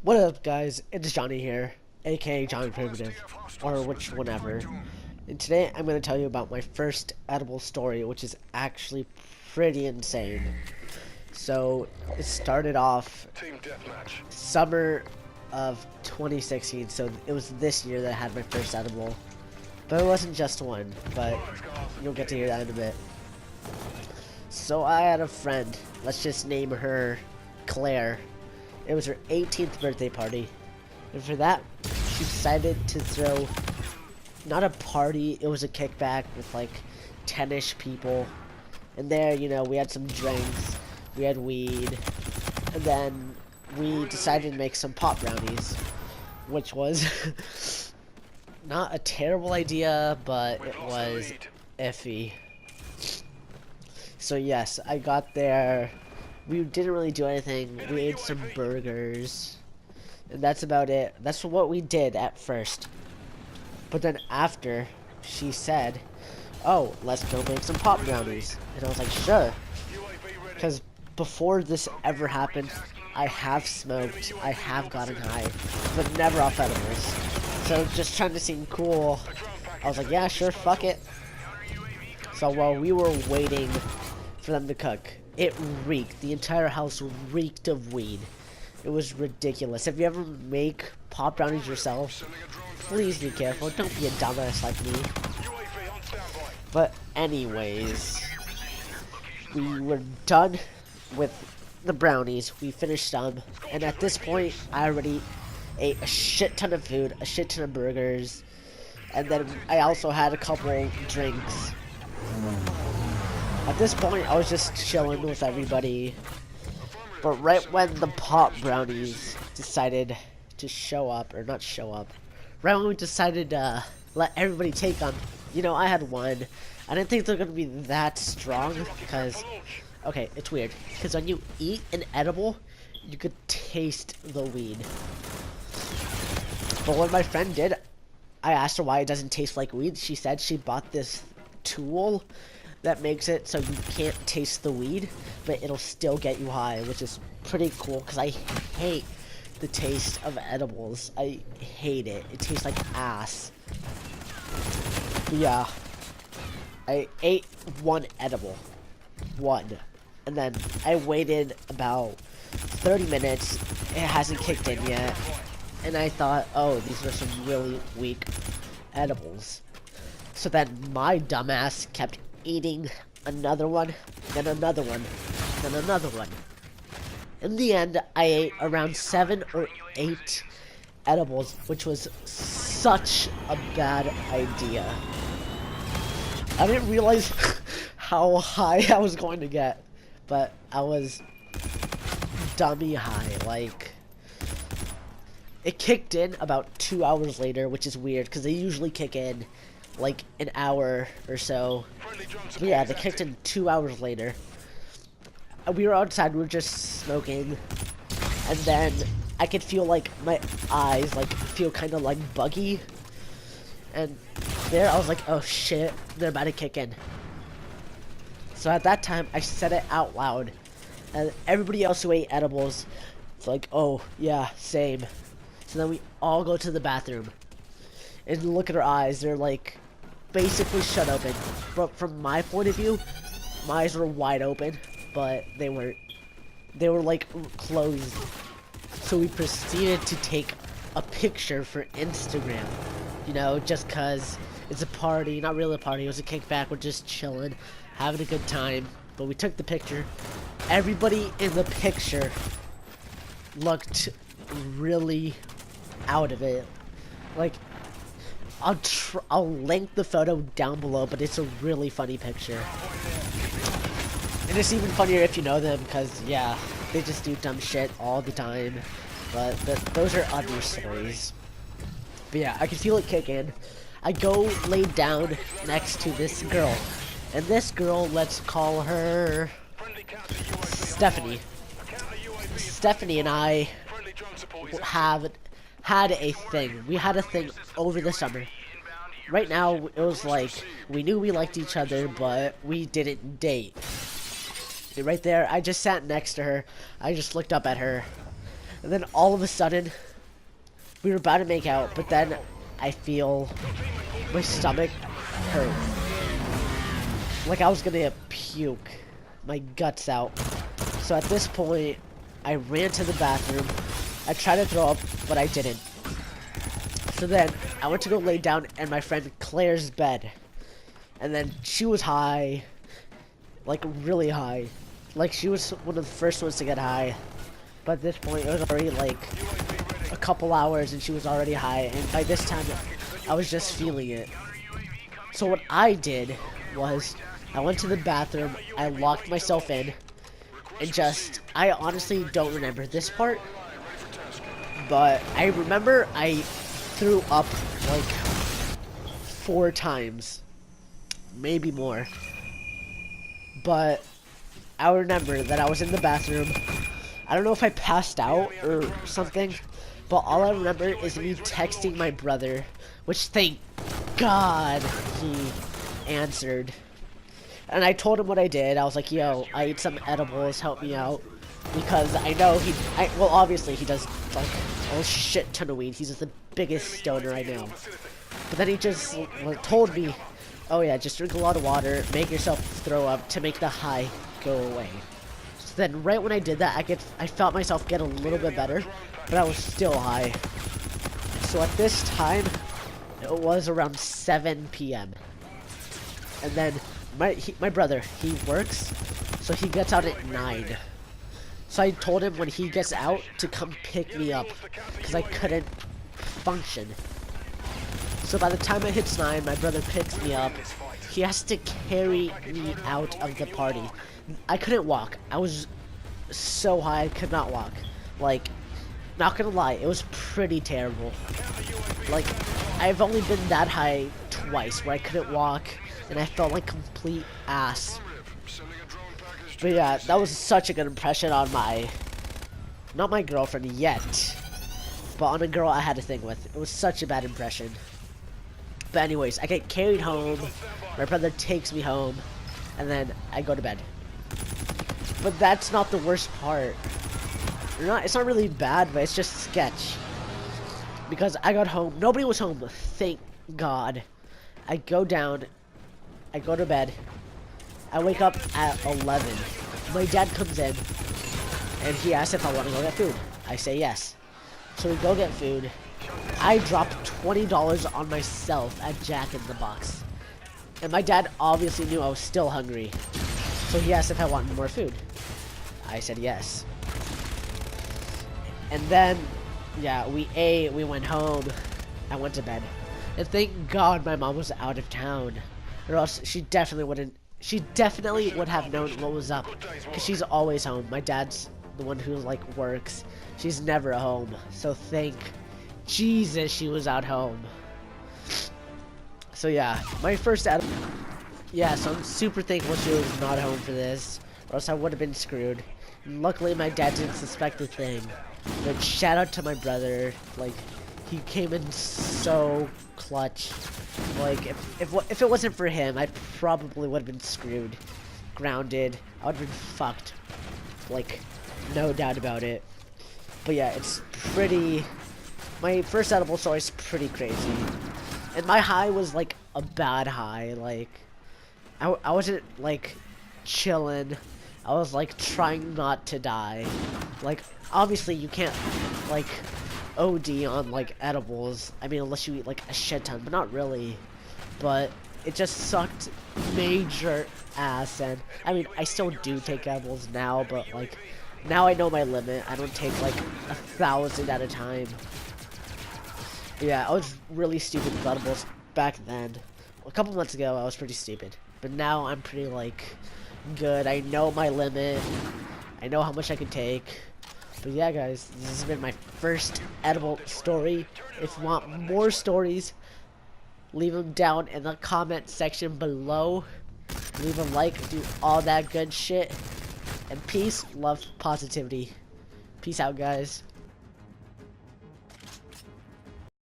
What up, guys? It's Johnny here, aka Johnny Primitive, or which whatever. And today I'm going to tell you about my first edible story, which is actually pretty insane. So, it started off summer of 2016, so it was this year that I had my first edible. But it wasn't just one, but you'll get to hear that in a bit. So I had a friend, let's just name her Claire. It was her 18th birthday party, and for that, she decided to throw, not a party, it was a kickback with like 10-ish people. And there, you know, we had some drinks, we had weed, and then we decided to make some pop brownies, which was not a terrible idea, but it was iffy. So yes, I got there. We didn't really do anything. We ate some burgers, and that's about it. That's what we did at first. But then after, she said, "Oh, let's go make some pop brownies." And I was like, "Sure." Because before this ever happened, I have smoked, I have gotten high, but never off edibles. So just trying to seem cool, I was like, "Yeah, sure, fuck it." So while we were waiting for them to cook, it reeked. The entire house reeked of weed. It was ridiculous. If you ever make pop brownies yourself, please be careful. Don't be a dumbass like me. But anyways, we were done with the brownies. We finished them, and at this point, I already ate a shit ton of food, a shit ton of burgers, and then I also had a couple drinks. At this point, I was just chilling with everybody, but right when the pop brownies decided to show up, or not show up, right when we decided to let everybody take them, you know, I had one. I didn't think they're going to be that strong, because, okay, it's weird, because when you eat an edible, you could taste the weed. But what my friend did, I asked her why it doesn't taste like weed. She said she bought this tool that makes it so you can't taste the weed, but it'll still get you high, which is pretty cool, because I hate the taste of edibles. I hate it. It tastes like ass. But yeah, I ate one edible. One. And then I waited about 30 minutes. It hasn't kicked in yet. And I thought, oh, these are some really weak edibles. So then my dumbass kept eating another one, then another one, then another one. In the end, I ate around 7 or 8 edibles, which was such a bad idea. I didn't realize how high I was going to get, but I was dummy high. Like, it kicked in about 2 hours later, which is weird, because they usually kick in like an hour or so. But yeah, they kicked in 2 hours later. We were outside, we were just smoking, and then I could feel like my eyes like feel kind of like buggy, and there I was like, oh shit, they're about to kick in. So at that time I said it out loud, and everybody else who ate edibles was like, oh yeah, same. So then we all go to the bathroom and look at our eyes. They're like basically shut open. But from my point of view, my eyes were wide open, but they weren't. They were like closed. So we proceeded to take a picture for Instagram. You know, just cause it's a party, not really a party, it was a kickback, we're just chilling, having a good time. But we took the picture. Everybody in the picture looked really out of it. Like, I'll link the photo down below, but it's a really funny picture. And it's even funnier if you know them, because, yeah, they just do dumb shit all the time. But those are other stories. But yeah, I can feel it kick in. I go lay down next to this girl. And this girl, let's call her Stephanie. Stephanie and I have had a thing. We had a thing over the summer. Right now, it was like, we knew we liked each other, but we didn't date. And right there, I just sat next to her. I just looked up at her. And then all of a sudden, we were about to make out, but then I feel my stomach hurt. Like I was gonna puke my guts out. So at this point, I ran to the bathroom. I tried to throw up, but I didn't. So then I went to go lay down in my friend Claire's bed. And then she was high, like really high. Like she was one of the first ones to get high. But at this point, it was already like a couple hours and she was already high. And by this time, I was just feeling it. So what I did was I went to the bathroom, I locked myself in, and just, I honestly don't remember this part, but I remember I threw up like 4 times, maybe more. But I remember that I was in the bathroom. I don't know if I passed out or something, but all I remember is me texting my brother, which thank God he answered. And I told him what I did. I was like, yo, I ate some edibles, help me out. Because I know well, obviously he does like a shit ton of weed. He's just the biggest stoner I know. But then he just told me, oh yeah, just drink a lot of water, make yourself throw up to make the high go away. So then right when I did that, I felt myself get a little bit better, but I was still high. So at this time, it was around 7 p.m. And then my brother, he works, so he gets out at 9. So I told him when he gets out to come pick me up, because I couldn't function. So by the time it hits 9, my brother picks me up. He has to carry me out of the party. I couldn't walk. I was so high, I could not walk. Like, not gonna lie, it was pretty terrible. Like, I've only been that high twice, where I couldn't walk, and I felt like complete ass. But yeah, that was such a good impression on not my girlfriend yet, but on a girl I had a thing with. It was such a bad impression. But anyways, I get carried home, my brother takes me home, and then I go to bed. But that's not the worst part. It's not really bad, but it's just sketch. Because I got home, nobody was home, thank God. I go down, I go to bed, I wake up at 11. My dad comes in, and he asks if I want to go get food. I say yes. So we go get food. I dropped $20 on myself at Jack in the Box. And my dad obviously knew I was still hungry. So he asked if I wanted more food. I said yes. And then, yeah, we ate, we went home, I went to bed. And thank God my mom was out of town. Or else she definitely would have known what was up. Because she's always home. My dad's the one who, like, works. She's never home. So thank Jesus she was at home. So yeah, my first yeah, so I'm super thankful she was not home for this. Or else I would have been screwed. And luckily my dad didn't suspect a thing. But shout out to my brother. Like, he came in so clutch. Like, if it wasn't for him, I probably would have been screwed. Grounded. I would have been fucked. Like, no doubt about it. But yeah, it's pretty... My first edible story is pretty crazy. And my high was, like, a bad high. Like, I wasn't, like, chilling. I was, like, trying not to die. Like, obviously you can't, like... OD on like edibles. I mean, unless you eat like a shit ton, but not really. But it just sucked major ass. And I mean, I still do take edibles now, but like now I know my limit. I don't take like 1,000 at a time. But yeah, I was really stupid with edibles back then. A couple months ago, I was pretty stupid, but now I'm pretty like good. I know my limit. I know how much I can take. But yeah, guys, this has been my first edible story. If you want more stories, leave them down in the comment section below. Leave a like, do all that good shit. And peace, love, positivity. Peace out, guys.